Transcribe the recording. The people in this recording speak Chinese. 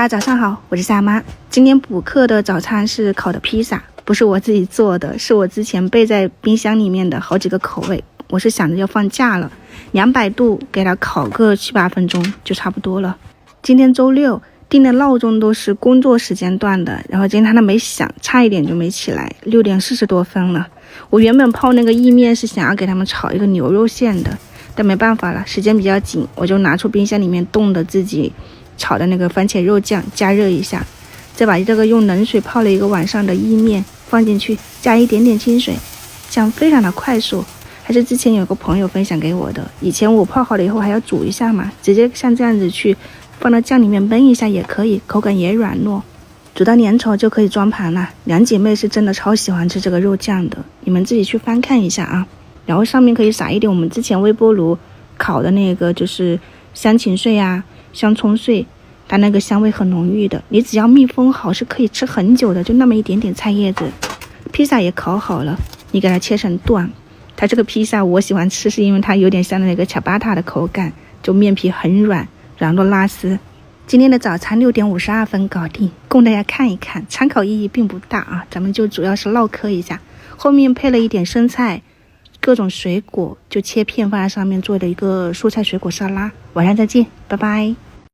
大家早上好，我是夏妈。今天补课的早餐是烤的披萨，不是我自己做的，是我之前备在冰箱里面的好几个口味。我是想着要放假了，200度给它烤个7、8分钟就差不多了。今天周六，定的闹钟都是工作时间段的，然后今天它都没响，差一点就没起来，6点40多分了。我原本泡那个意面是想要给他们炒一个牛肉馅的，但没办法了，时间比较紧，我就拿出冰箱里面冻的自己炒的那个番茄肉酱加热一下，再把这个用冷水泡了一个晚上的意面放进去，加一点点清水，这样非常的快速。还是之前有个朋友分享给我的，以前我泡好了以后还要煮一下嘛，直接像这样子去放到酱里面焖一下也可以，口感也软糯，煮到粘稠就可以装盘了。两姐妹是真的超喜欢吃这个肉酱的，你们自己去翻看一下啊。然后上面可以撒一点我们之前微波炉烤的那个就是香芹碎啊、香葱碎，它那个香味很浓郁的，你只要密封好是可以吃很久的，就那么一点点菜叶子。披萨也烤好了，你给它切成段。它这个披萨我喜欢吃，是因为它有点像那个恰巴塔的口感，就面皮很软，软若拉丝。今天的早餐6点52分搞定，供大家看一看，参考意义并不大啊，咱们就主要是唠嗑一下。后面配了一点生菜，各种水果就切片放在上面，做了一个蔬菜水果沙拉。晚上再见，拜拜。